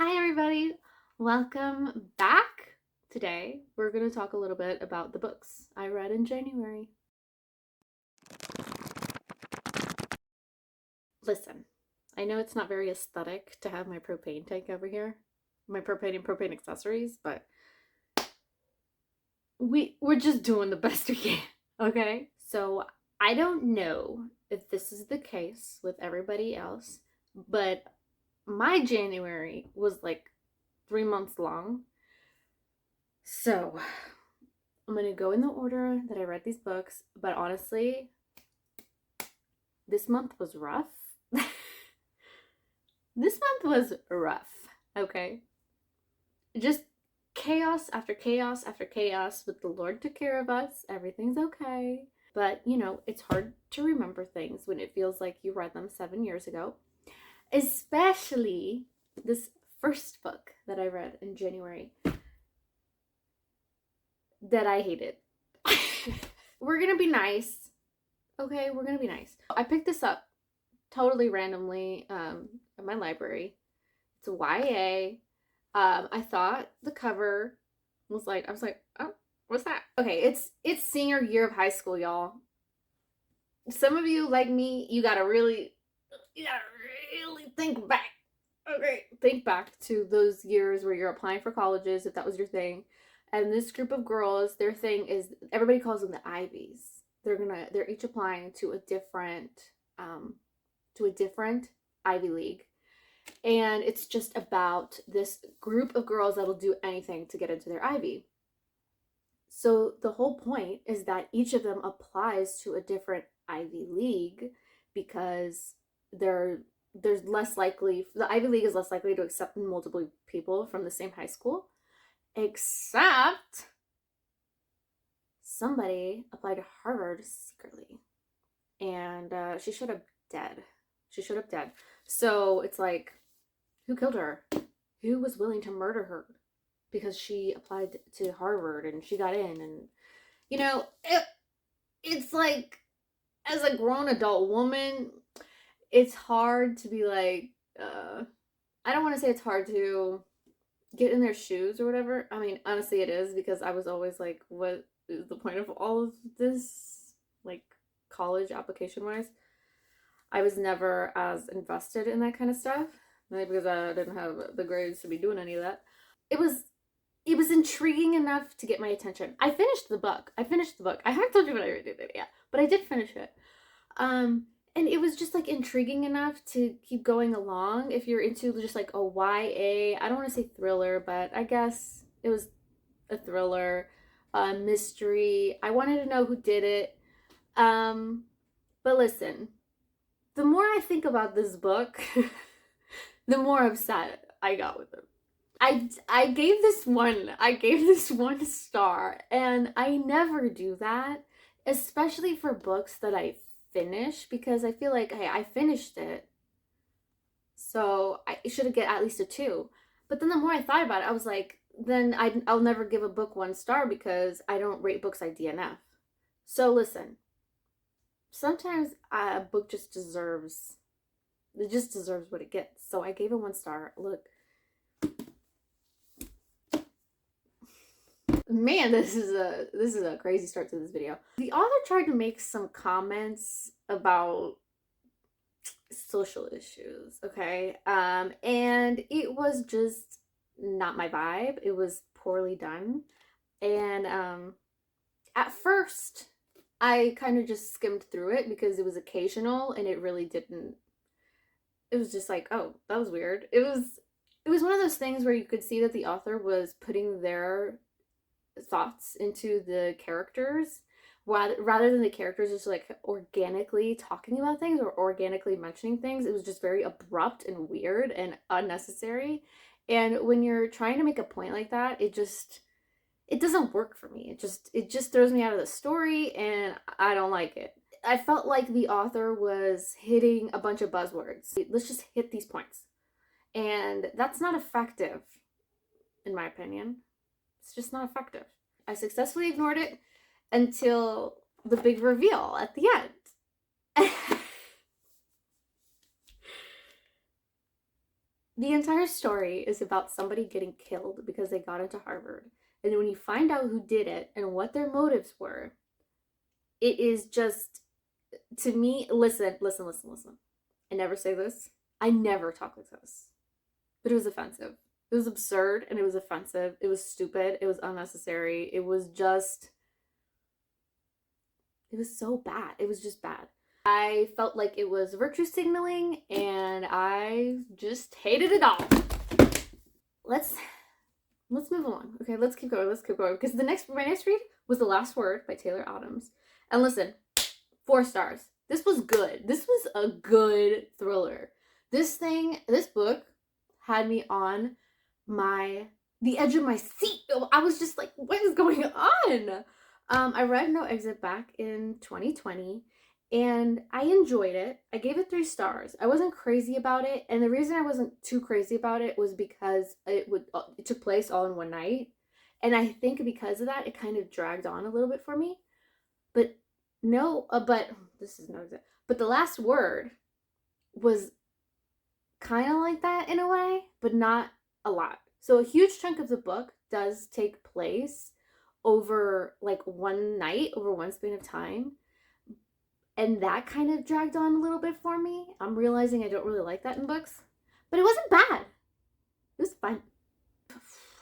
Hi everybody, welcome back. Today we're going to talk a little bit about the books I read in January. Listen, I know it's not very aesthetic to have my propane tank over here, my propane and propane accessories, but we're just doing the best we can, okay? So I don't know if this is the case with everybody else, but my January was like 3 months long. So I'm going to go in the order that I read these books, but honestly, this month was rough. This month was rough, okay? Just chaos after chaos after chaos, but the Lord took care of us. Everything's okay. But, it's hard to remember things when it feels like you read them 7 years ago, especially this first book that I read in January that I hated. We're gonna be nice. Okay, we're gonna be nice. I picked this up totally randomly at my library. It's a YA. I thought the cover was like, I was like, oh, what's that? Okay, it's senior year of high school, y'all. Some of you, like me, you gotta really think back. Okay, think back to those years where you're applying for colleges, if that was your thing. And this group of girls, their thing is, everybody calls them the Ivies. They're each applying to a different Ivy League. And it's just about this group of girls that'll do anything to get into their Ivy. So the whole point is that each of them applies to a different Ivy League because there's less likely, the Ivy League is less likely to accept multiple people from the same high school, except somebody applied to Harvard secretly, and she showed up dead. So it's like, who killed her? Who was willing to murder her because she applied to Harvard and she got in? And it's like, as a grown adult woman, it's hard to be like, I don't want to say it's hard to get in their shoes or whatever. I mean, honestly, it is, because I was always like, what is the point of all of this? Like, college application wise, I was never as invested in that kind of stuff, maybe because I didn't have the grades to be doing any of that. It was intriguing enough to get my attention. I finished the book. I haven't told you what I did yet, but I did finish it. And it was just like intriguing enough to keep going along if you're into just like a YA. I don't want to say thriller, but I guess it was a thriller, mystery. I wanted to know who did it. But listen, the more I think about this book, the more upset I got with it. I gave this one star, and I never do that, especially for books that I finish, because I feel like, hey, I finished it, so I should get at least a 2. But then the more I thought about it, I was like, then I'll never give a book 1 star because I don't rate books I DNF. So listen, sometimes a book just deserves what it gets. So I gave it 1 star. Look, man, this is a crazy start to this video. The author tried to make some comments about social issues, okay? And it was just not my vibe. It was poorly done. And at first, I kind of just skimmed through it because it was occasional, and it really didn't. It was just like, oh, that was weird. It was one of those things where you could see that the author was putting their thoughts into the characters, rather than the characters just like organically talking about things or organically mentioning things. It was just very abrupt and weird and unnecessary. And when you're trying to make a point like that, it doesn't work for me. It just throws me out of the story, and I don't like it. I felt like the author was hitting a bunch of buzzwords. Let's just hit these points. And that's not effective, in my opinion. It's just not effective. I successfully ignored it until the big reveal at the end. The entire story is about somebody getting killed because they got into Harvard. And when you find out who did it and what their motives were, it is just, to me, listen. I never say this. I never talk like this. But it was offensive. It was absurd and it was offensive. It was stupid. It was unnecessary. It was so bad. It was just bad. I felt like it was virtue signaling and I just hated it all. Let's move along. Okay, let's keep going. Because my next read was The Last Word by Taylor Adams. And listen, 4 stars. This was good. This was a good thriller. This book had me on the edge of my seat. I was just like, what is going on? I read No Exit back in 2020 and I enjoyed it. I gave it 3 stars. I wasn't crazy about it. And the reason I wasn't too crazy about it was because it took place all in one night. And I think because of that, it kind of dragged on a little bit for me. But this is no example. But The Last Word was kind of like that in a way, but not a lot. So a huge chunk of the book does take place over like one night, over one span of time. And that kind of dragged on a little bit for me. I'm realizing I don't really like that in books. But it wasn't bad. It was fun.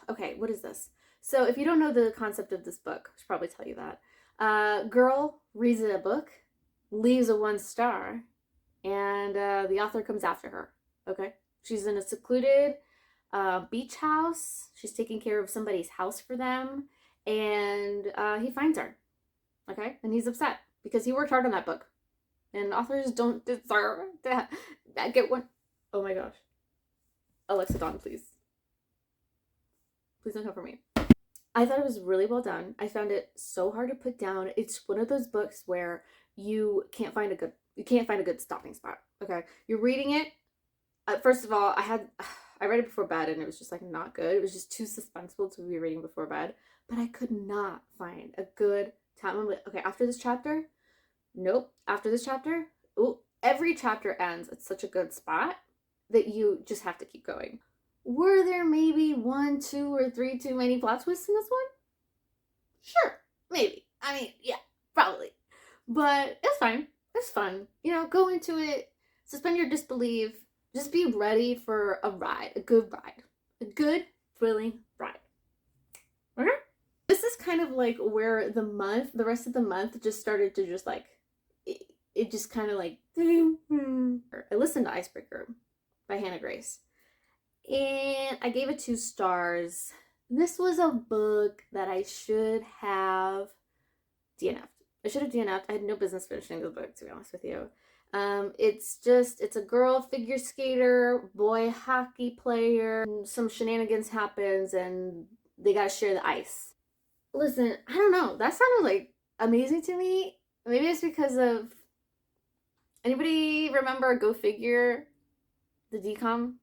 Okay, what is this? So if you don't know the concept of this book, I should probably tell you that. Girl reads a book, leaves a 1 star, and the author comes after her. Okay? She's in a secluded beach house. She's taking care of somebody's house for them. And he finds her. Okay? And he's upset because he worked hard on that book. And authors don't deserve to get one. Oh my gosh. Alexa, Donne, please. Please don't come for me. I thought it was really well done. I found it so hard to put down. It's one of those books where you can't find a good stopping spot. Okay? You're reading it. First of all, I read it before bed and it was just like not good. It was just too suspenseful to be reading before bed. But I could not find a good time. I'm like, okay, after this chapter, nope. After this chapter, ooh, every chapter ends at such a good spot that you just have to keep going. Were there maybe 1, 2, or 3 too many plot twists in this one? Sure, maybe. I mean, yeah, probably. But it's fine. It's fun. You know, go into it, suspend your disbelief, just be ready for a ride, a good ride. A good, thrilling ride. Okay? This is kind of like where the rest of the month just started to just like, it just kind of like, I listened to Icebreaker by Hannah Grace. And I gave it 2 stars. This was a book that I should have DNF'd. I should have DNF'd. I had no business finishing the book, to be honest with you. It's a girl figure skater, boy hockey player. Some shenanigans happens and they gotta share the ice. Listen, I don't know. That sounded like amazing to me. Maybe it's because of, anybody remember Go Figure, the DCOM?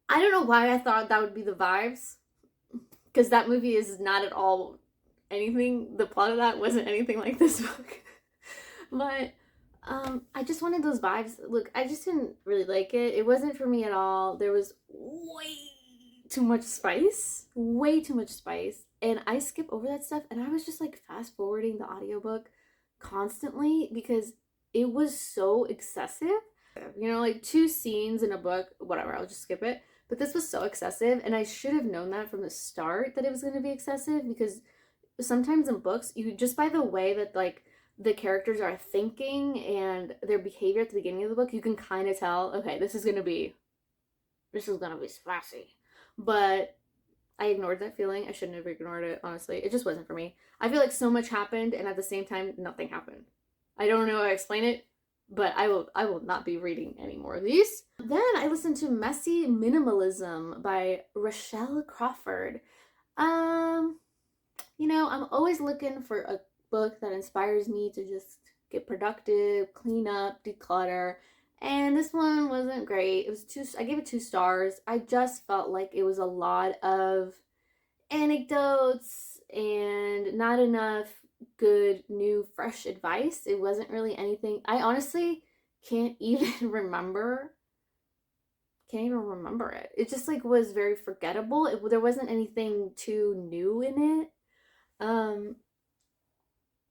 I don't know why I thought that would be the vibes, because that movie is not at all anything, the plot of that wasn't anything like this book. But I just wanted those vibes. Look, I just didn't really like it. It wasn't for me at all. There was way too much spice. And I skip over that stuff, and I was just like fast forwarding the audiobook constantly because it was so excessive. You know, like 2 scenes in a book, whatever, I'll just skip it. But this was so excessive, and I should have known that from the start that it was going to be excessive, because sometimes in books, you just by the way that like the characters are thinking and their behavior at the beginning of the book, you can kind of tell, okay, this is gonna be spicy. But I ignored that feeling. I shouldn't have ignored it, honestly. It just wasn't for me. I feel like so much happened, and at the same time, nothing happened. I don't know how to explain it, but I will not be reading any more of these. Then I listened to Messy Minimalism by Rachelle Crawford. You know, I'm always looking for a book that inspires me to just get productive, clean up, declutter. And this one wasn't great. I gave it 2 stars. I just felt like it was a lot of anecdotes and not enough good, new, fresh advice. It wasn't really anything. I honestly can't even remember can't even remember it. It just like was very forgettable. There wasn't anything too new in it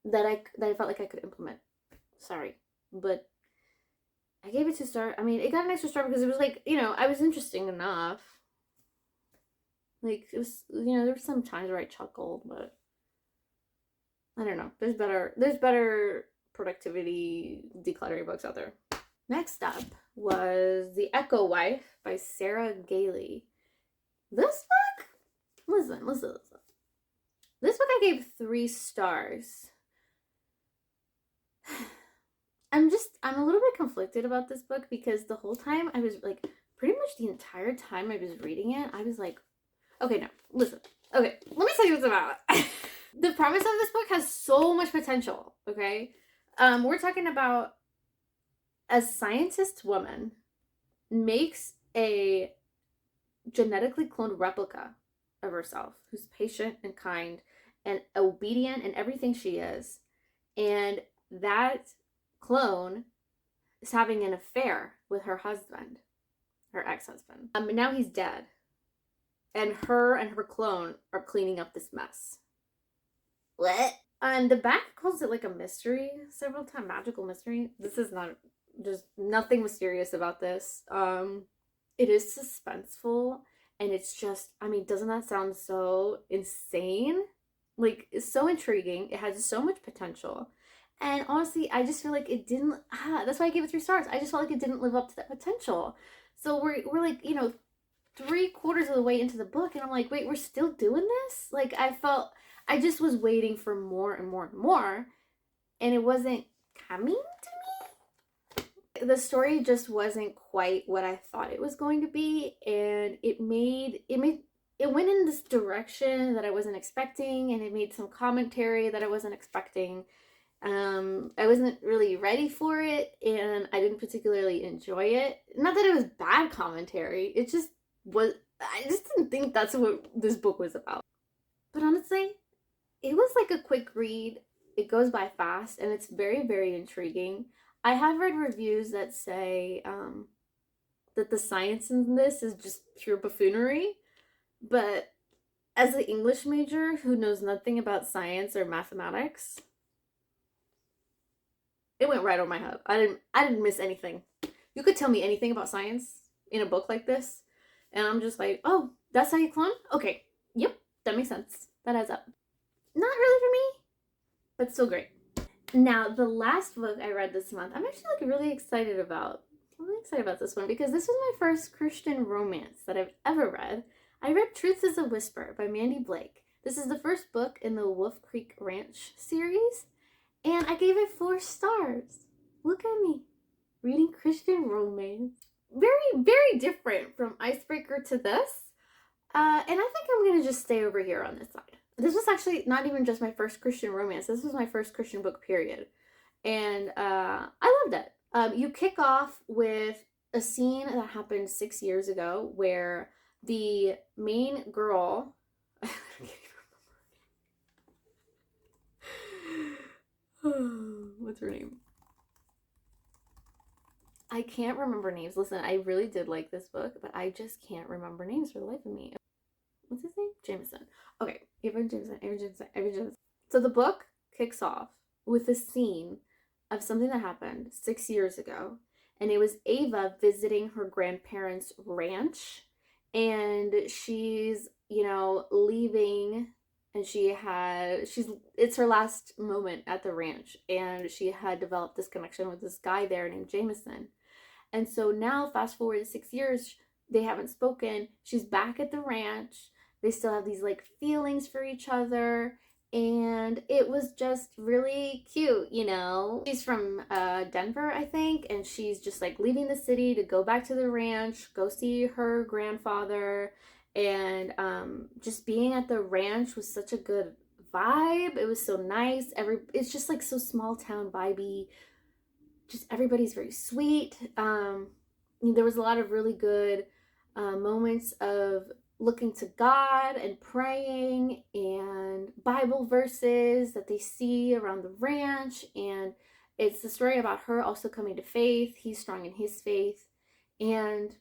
that I felt like I could implement. Sorry, but I gave it 2 stars. I mean, it got an extra star because it was like, I was interesting enough. Like, it was, there were some times where I chuckled, but I don't know. There's better productivity decluttering books out there. Next up was The Echo Wife by Sarah Gailey. This book, listen. This book I gave 3 stars. I'm a little bit conflicted about this book because the whole time I was like, pretty much the entire time I was reading it, I was like, okay, no, listen. Okay, let me tell you what's about it. The premise of this book has so much potential, okay? We're talking about a scientist woman makes a genetically cloned replica of herself who's patient and kind and obedient in everything she is. And that clone is having an affair with her husband, her ex-husband. And now he's dead. And her clone are cleaning up this mess. What? And the back calls it like a mystery several times, magical mystery. This is not, there's nothing mysterious about this. It is suspenseful, and it's just, I mean, doesn't that sound so insane? Like, it's so intriguing. It has so much potential. And honestly, I just feel like it didn't, that's why I gave it 3 stars. I just felt like it didn't live up to that potential. So we're like, 3/4 of the way into the book, and I'm like, wait, we're still doing this? Like, I just was waiting for more and more and more, and it wasn't coming to me. The story just wasn't quite what I thought it was going to be, and it went in this direction that I wasn't expecting, and it made some commentary that I wasn't expecting. I wasn't really ready for it, and I didn't particularly enjoy it. Not that it was bad commentary, it just was, I just didn't think that's what this book was about. But honestly, it was like a quick read. It goes by fast, and it's very, very intriguing. I have read reviews that say that the science in this is just pure buffoonery, but as an English major who knows nothing about science or mathematics, it went right over my head. I didn't miss anything. You could tell me anything about science in a book like this, and I'm just like, oh, that's how you clone? Okay, yep, that makes sense. That adds up. Not really for me, but still great. Now, the last book I read this month, I'm actually like really excited about. I'm really excited about this one because this was my first Christian romance that I've ever read. I read Truth is a Whisper by Mandi Blake. This is the first book in the Wolf Creek Ranch series, and I gave it 4 stars. Look at me, reading Christian romance. Very, very different from Icebreaker to this. And I think I'm going to just stay over here on this side. This was actually not even just my first Christian romance. This was my first Christian book, period. And I loved it. You kick off with a scene that happened 6 years ago where the main girl... I can't even remember. What's her name? I can't remember names. Listen, I really did like this book, but I just can't remember names for the life of me. What's his name? Jameson. Okay, Avery Jameson. So the book kicks off with a scene of something that happened 6 years ago, and it was Ava visiting her grandparents' ranch, and she's, leaving, and it's her last moment at the ranch, and she had developed this connection with this guy there named Jameson. And so now, fast forward to 6 years, they haven't spoken. She's back at the ranch. They still have these like feelings for each other, and it was just really cute, She's from Denver, I think, and she's just like leaving the city to go back to the ranch, go see her grandfather, and just being at the ranch was such a good vibe. It was so nice. It's just like so small town vibey. Just everybody's very sweet. There was a lot of really good moments of looking to God and praying, and Bible verses that they see around the ranch, and it's the story about her also coming to faith. He's strong in his faith, and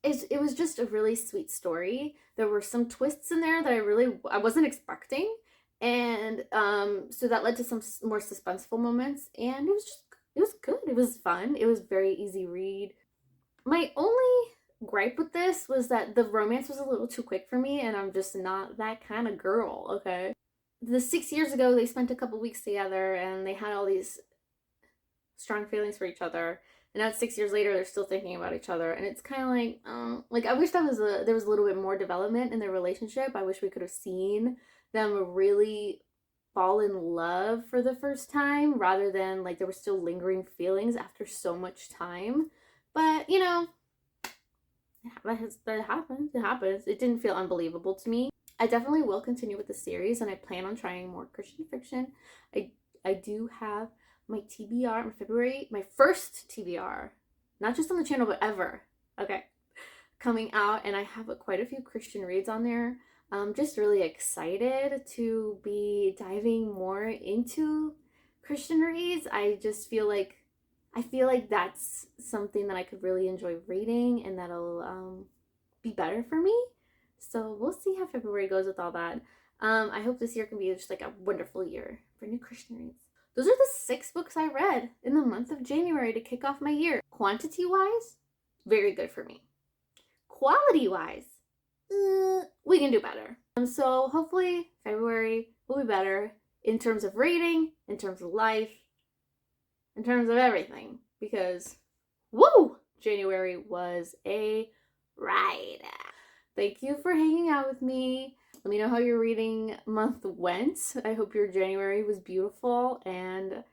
it was just a really sweet story. There were some twists in there that I wasn't expecting, and so that led to some more suspenseful moments, and it was good. It was fun. It was very easy read. My only gripe with this was that the romance was a little too quick for me, and I'm just not that kind of girl. Okay, the 6 years ago they spent a couple weeks together, and they had all these strong feelings for each other. And now 6 years later, they're still thinking about each other, and it's kind of like I wish there was a little bit more development in their relationship. I wish we could have seen them really fall in love for the first time, rather than like there were still lingering feelings after so much time. But you know, that happens. It happens. It didn't feel unbelievable to me. I definitely will continue with the series, and I plan on trying more Christian fiction. I do have my TBR, my first TBR, not just on the channel, but ever, okay, coming out, and I have quite a few Christian reads on there. I'm just really excited to be diving more into Christian reads. I feel like that's something that I could really enjoy reading, and that'll be better for me. So we'll see how February goes with all that. I hope this year can be just like a wonderful year for new Christian reads. Those are the 6 books I read in the month of January to kick off my year. Quantity-wise, very good for me. Quality-wise, we can do better. So hopefully February will be better in terms of reading, in terms of life, in terms of everything. Because, woo! January was a ride. Thank you for hanging out with me. Let me know how your reading month went. I hope your January was beautiful, and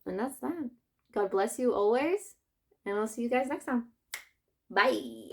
that's that. God bless you always, and I'll see you guys next time. Bye.